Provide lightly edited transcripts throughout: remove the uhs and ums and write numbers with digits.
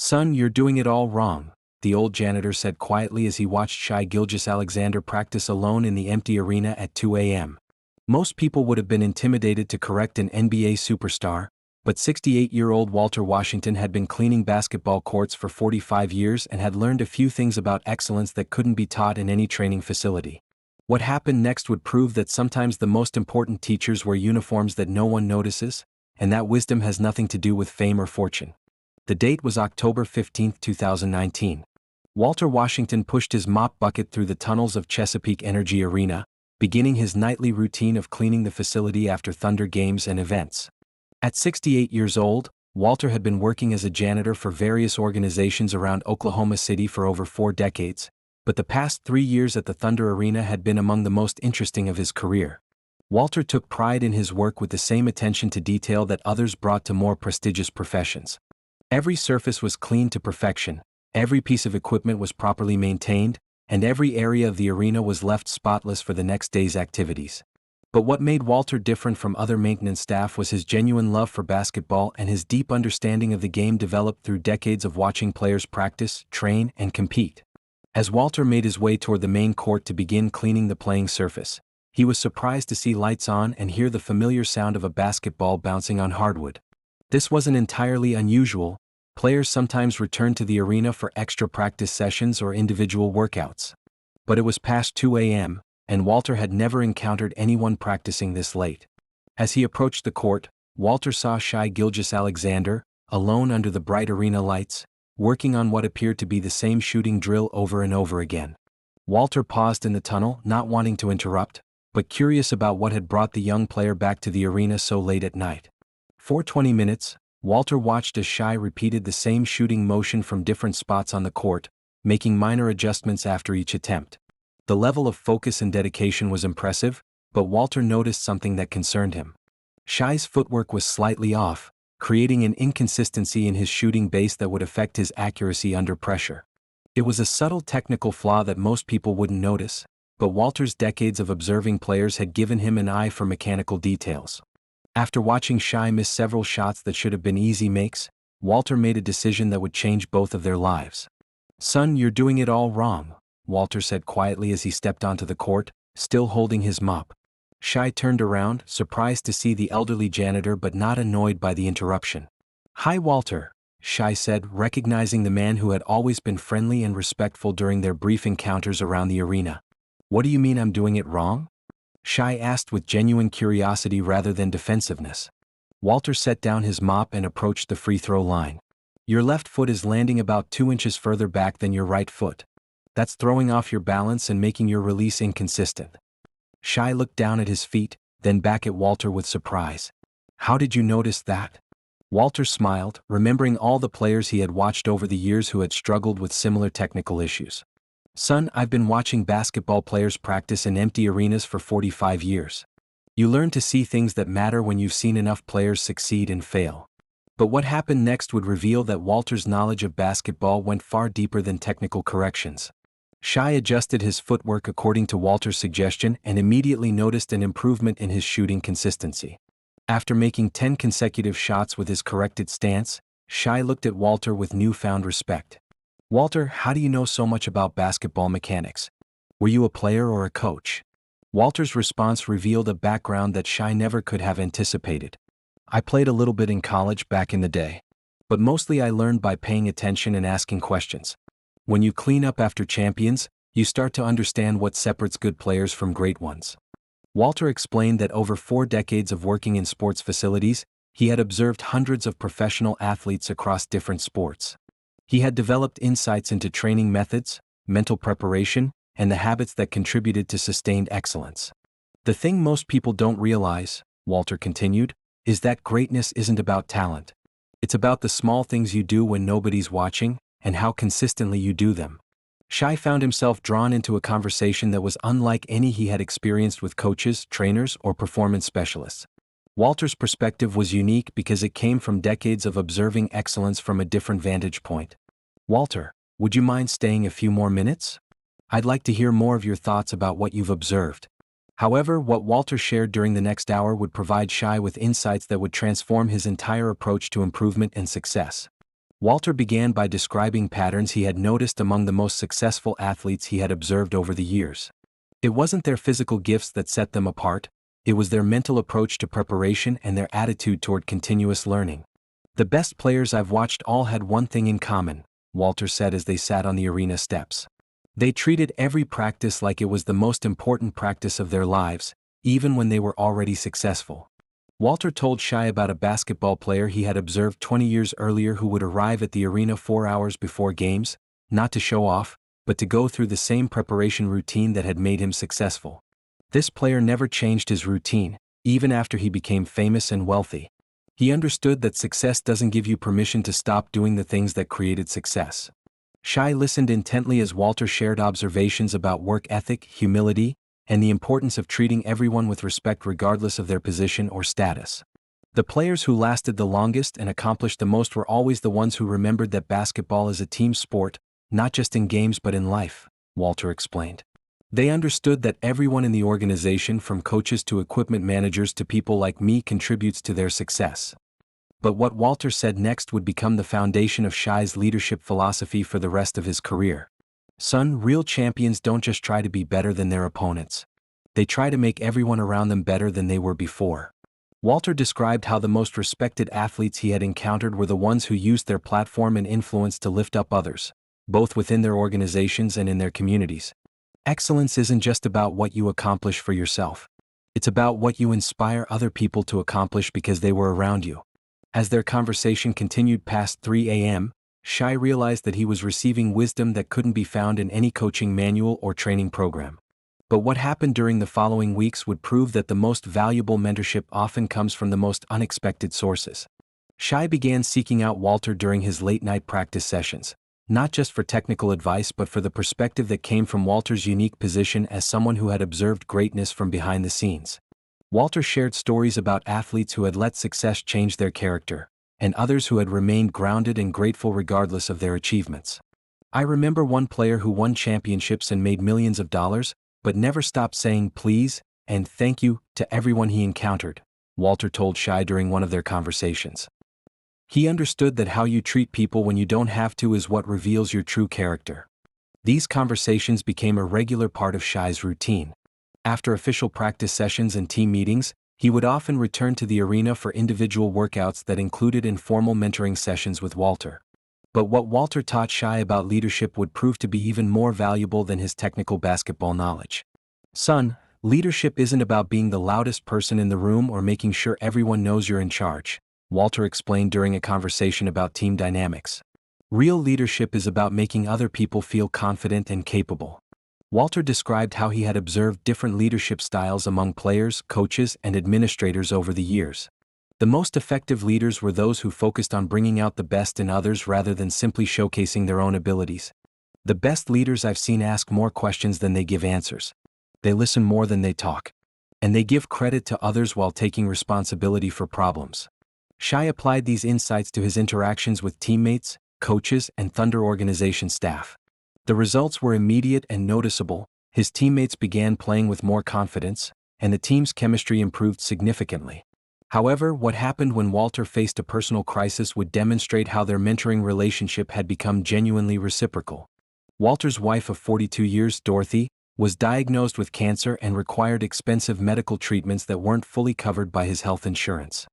"Son, you're doing it all wrong," the old janitor said quietly as he watched Shai Gilgeous-Alexander practice alone in the empty arena at 2 a.m. Most people would have been intimidated to correct an NBA superstar, but 68-year-old Walter Washington had been cleaning basketball courts for 45 years and had learned a few things about excellence that couldn't be taught in any training facility. What happened next would prove that sometimes the most important teachers wear uniforms that no one notices, and that wisdom has nothing to do with fame or fortune. The date was October 15, 2019. Walter Washington pushed his mop bucket through the tunnels of Chesapeake Energy Arena, beginning his nightly routine of cleaning the facility after Thunder games and events. At 68 years old, Walter had been working as a janitor for various organizations around Oklahoma City for over 4 decades, but the past 3 years at the Thunder Arena had been among the most interesting of his career. Walter took pride in his work with the same attention to detail that others brought to more prestigious professions. Every surface was cleaned to perfection, every piece of equipment was properly maintained, and every area of the arena was left spotless for the next day's activities. But what made Walter different from other maintenance staff was his genuine love for basketball and his deep understanding of the game developed through decades of watching players practice, train, and compete. As Walter made his way toward the main court to begin cleaning the playing surface, he was surprised to see lights on and hear the familiar sound of a basketball bouncing on hardwood. This wasn't entirely unusual. Players sometimes returned to the arena for extra practice sessions or individual workouts. But it was past 2 a.m., and Walter had never encountered anyone practicing this late. As he approached the court, Walter saw Shai Gilgeous-Alexander, alone under the bright arena lights, working on what appeared to be the same shooting drill over and over again. Walter paused in the tunnel, not wanting to interrupt, but curious about what had brought the young player back to the arena so late at night. For 20 minutes, Walter watched as Shai repeated the same shooting motion from different spots on the court, making minor adjustments after each attempt. The level of focus and dedication was impressive, but Walter noticed something that concerned him. Shai's footwork was slightly off, creating an inconsistency in his shooting base that would affect his accuracy under pressure. It was a subtle technical flaw that most people wouldn't notice, but Walter's decades of observing players had given him an eye for mechanical details. After watching Shai miss several shots that should have been easy makes, Walter made a decision that would change both of their lives. "Son, you're doing it all wrong," Walter said quietly as he stepped onto the court, still holding his mop. Shai turned around, surprised to see the elderly janitor but not annoyed by the interruption. "Hi, Walter," Shai said, recognizing the man who had always been friendly and respectful during their brief encounters around the arena. "What do you mean I'm doing it wrong?" Shai asked with genuine curiosity rather than defensiveness. Walter set down his mop and approached the free throw line. "Your left foot is landing about 2 inches further back than your right foot. That's throwing off your balance and making your release inconsistent." Shai looked down at his feet, then back at Walter with surprise. "How did you notice that?" Walter smiled, remembering all the players he had watched over the years who had struggled with similar technical issues. "Son, I've been watching basketball players practice in empty arenas for 45 years. You learn to see things that matter when you've seen enough players succeed and fail." But what happened next would reveal that Walter's knowledge of basketball went far deeper than technical corrections. Shai adjusted his footwork according to Walter's suggestion and immediately noticed an improvement in his shooting consistency. After making 10 consecutive shots with his corrected stance, Shai looked at Walter with newfound respect. "Walter, how do you know so much about basketball mechanics? Were you a player or a coach?" Walter's response revealed a background that Shai never could have anticipated. "I played a little bit in college back in the day. But mostly I learned by paying attention and asking questions. When you clean up after champions, you start to understand what separates good players from great ones." Walter explained that over 4 decades of working in sports facilities, he had observed hundreds of professional athletes across different sports. He had developed insights into training methods, mental preparation, and the habits that contributed to sustained excellence. "The thing most people don't realize," Walter continued, "is that greatness isn't about talent. It's about the small things you do when nobody's watching, and how consistently you do them." Shai found himself drawn into a conversation that was unlike any he had experienced with coaches, trainers, or performance specialists. Walter's perspective was unique because it came from decades of observing excellence from a different vantage point. "Walter, would you mind staying a few more minutes? I'd like to hear more of your thoughts about what you've observed." However, what Walter shared during the next hour would provide Shai with insights that would transform his entire approach to improvement and success. Walter began by describing patterns he had noticed among the most successful athletes he had observed over the years. It wasn't their physical gifts that set them apart, it was their mental approach to preparation and their attitude toward continuous learning. The best players I've watched all had one thing in common, Walter said as they sat on the arena steps. They treated every practice like it was the most important practice of their lives, even when they were already successful. Walter told Shai about a basketball player he had observed 20 years earlier who would arrive at the arena 4 hours before games, not to show off, but to go through the same preparation routine that had made him successful. This player never changed his routine, even after he became famous and wealthy. He understood that success doesn't give you permission to stop doing the things that created success. Shai listened intently as Walter shared observations about work ethic, humility, and the importance of treating everyone with respect regardless of their position or status. The players who lasted the longest and accomplished the most were always the ones who remembered that basketball is a team sport, not just in games but in life, Walter explained. They understood that everyone in the organization, from coaches to equipment managers to people like me, contributes to their success. But what Walter said next would become the foundation of Shai's leadership philosophy for the rest of his career. Son, real champions don't just try to be better than their opponents. They try to make everyone around them better than they were before. Walter described how the most respected athletes he had encountered were the ones who used their platform and influence to lift up others, both within their organizations and in their communities. Excellence isn't just about what you accomplish for yourself. It's about what you inspire other people to accomplish because they were around you. As their conversation continued past 3 a.m., Shai realized that he was receiving wisdom that couldn't be found in any coaching manual or training program. But what happened during the following weeks would prove that the most valuable mentorship often comes from the most unexpected sources. Shai began seeking out Walter during his late-night practice sessions, not just for technical advice but for the perspective that came from Walter's unique position as someone who had observed greatness from behind the scenes. Walter shared stories about athletes who had let success change their character, and others who had remained grounded and grateful regardless of their achievements. I remember one player who won championships and made millions of dollars, but never stopped saying please and thank you to everyone he encountered, Walter told Shai during one of their conversations. He understood that how you treat people when you don't have to is what reveals your true character. These conversations became a regular part of Shai's routine. After official practice sessions and team meetings, he would often return to the arena for individual workouts that included informal mentoring sessions with Walter. But what Walter taught Shai about leadership would prove to be even more valuable than his technical basketball knowledge. Son, leadership isn't about being the loudest person in the room or making sure everyone knows you're in charge, Walter explained during a conversation about team dynamics. Real leadership is about making other people feel confident and capable. Walter described how he had observed different leadership styles among players, coaches, and administrators over the years. The most effective leaders were those who focused on bringing out the best in others rather than simply showcasing their own abilities. The best leaders I've seen ask more questions than they give answers. They listen more than they talk. And they give credit to others while taking responsibility for problems. Shai applied these insights to his interactions with teammates, coaches, and Thunder organization staff. The results were immediate and noticeable. His teammates began playing with more confidence, and the team's chemistry improved significantly. However, what happened when Walter faced a personal crisis would demonstrate how their mentoring relationship had become genuinely reciprocal. Walter's wife of 42 years, Dorothy, was diagnosed with cancer and required expensive medical treatments that weren't fully covered by his health insurance.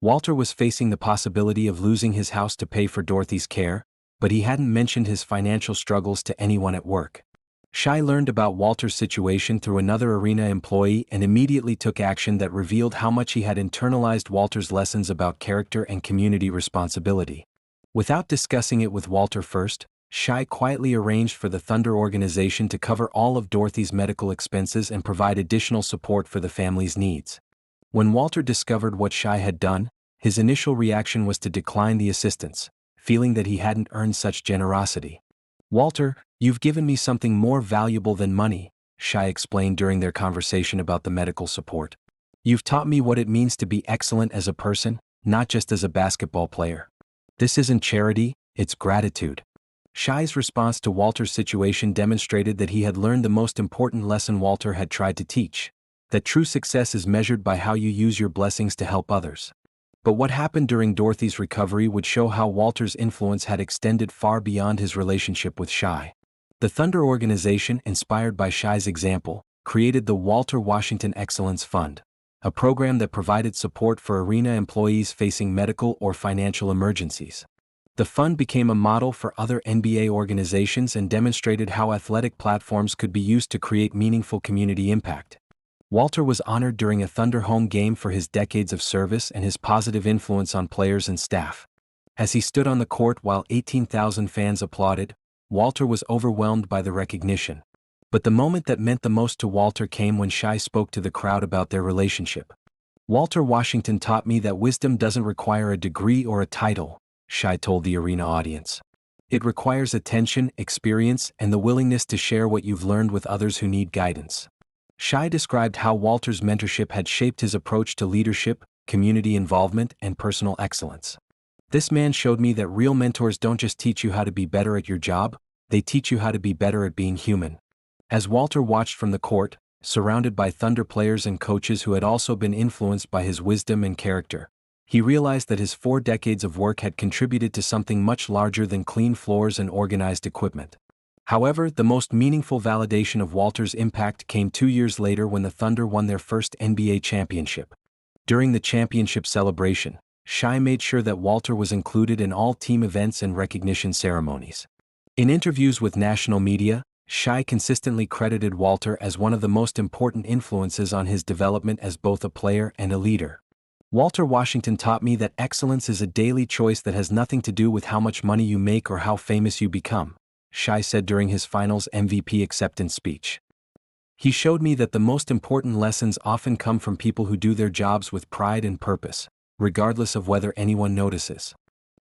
Walter was facing the possibility of losing his house to pay for Dorothy's care, but he hadn't mentioned his financial struggles to anyone at work. Shai learned about Walter's situation through another arena employee and immediately took action that revealed how much he had internalized Walter's lessons about character and community responsibility. Without discussing it with Walter first, Shai quietly arranged for the Thunder organization to cover all of Dorothy's medical expenses and provide additional support for the family's needs. When Walter discovered what Shai had done, his initial reaction was to decline the assistance, feeling that he hadn't earned such generosity. "Walter, you've given me something more valuable than money," Shai explained during their conversation about the medical support. "You've taught me what it means to be excellent as a person, not just as a basketball player. This isn't charity, it's gratitude." Shai's response to Walter's situation demonstrated that he had learned the most important lesson Walter had tried to teach, that true success is measured by how you use your blessings to help others. But what happened during Dorothy's recovery would show how Walter's influence had extended far beyond his relationship with Shai. The Thunder organization, inspired by Shai's example, created the Walter Washington Excellence Fund, a program that provided support for arena employees facing medical or financial emergencies. The fund became a model for other NBA organizations and demonstrated how athletic platforms could be used to create meaningful community impact. Walter was honored during a Thunder home game for his decades of service and his positive influence on players and staff. As he stood on the court while 18,000 fans applauded, Walter was overwhelmed by the recognition. But the moment that meant the most to Walter came when Shai spoke to the crowd about their relationship. "Walter Washington taught me that wisdom doesn't require a degree or a title," Shai told the arena audience. "It requires attention, experience, and the willingness to share what you've learned with others who need guidance." Shai described how Walter's mentorship had shaped his approach to leadership, community involvement, and personal excellence. "This man showed me that real mentors don't just teach you how to be better at your job, they teach you how to be better at being human." As Walter watched from the court, surrounded by Thunder players and coaches who had also been influenced by his wisdom and character, he realized that his 4 decades of work had contributed to something much larger than clean floors and organized equipment. However, the most meaningful validation of Walter's impact came 2 years later when the Thunder won their first NBA championship. During the championship celebration, Shai made sure that Walter was included in all team events and recognition ceremonies. In interviews with national media, Shai consistently credited Walter as one of the most important influences on his development as both a player and a leader. "Walter Washington taught me that excellence is a daily choice that has nothing to do with how much money you make or how famous you become," Shai said during his finals MVP acceptance speech. "He showed me that the most important lessons often come from people who do their jobs with pride and purpose, regardless of whether anyone notices."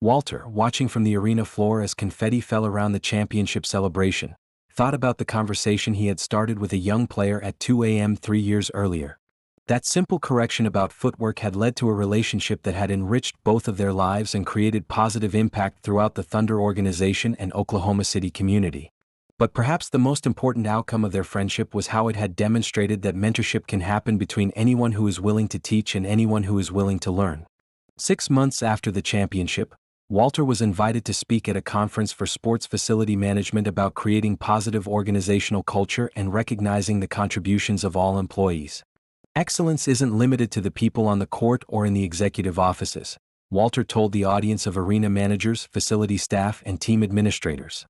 Walter, watching from the arena floor as confetti fell around the championship celebration, thought about the conversation he had started with a young player at 2 a.m. 3 years earlier. That simple correction about footwork had led to a relationship that had enriched both of their lives and created positive impact throughout the Thunder organization and Oklahoma City community. But perhaps the most important outcome of their friendship was how it had demonstrated that mentorship can happen between anyone who is willing to teach and anyone who is willing to learn. 6 months after the championship, Walter was invited to speak at a conference for sports facility management about creating positive organizational culture and recognizing the contributions of all employees. "Excellence isn't limited to the people on the court or in the executive offices," Walter told the audience of arena managers, facility staff, and team administrators.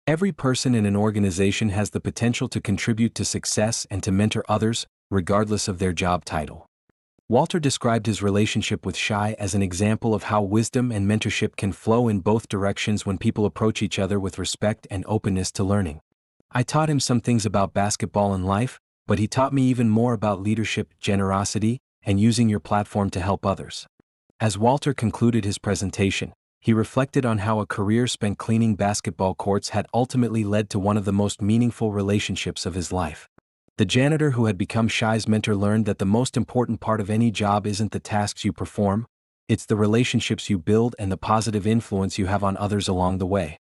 "Every person in an organization has the potential to contribute to success and to mentor others, regardless of their job title." Walter described his relationship with Shai as an example of how wisdom and mentorship can flow in both directions when people approach each other with respect and openness to learning. "I taught him some things about basketball and life, but he taught me even more about leadership, generosity, and using your platform to help others." As Walter concluded his presentation, he reflected on how a career spent cleaning basketball courts had ultimately led to one of the most meaningful relationships of his life. The janitor who had become Shai's mentor learned that the most important part of any job isn't the tasks you perform, it's the relationships you build and the positive influence you have on others along the way.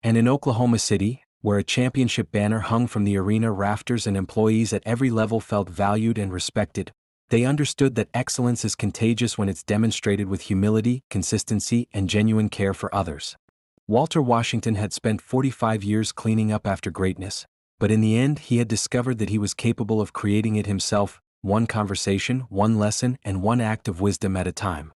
And in Oklahoma City, where a championship banner hung from the arena rafters and employees at every level felt valued and respected, they understood that excellence is contagious when it's demonstrated with humility, consistency, and genuine care for others. Walter Washington had spent 45 years cleaning up after greatness, but in the end he had discovered that he was capable of creating it himself, one conversation, one lesson, and one act of wisdom at a time.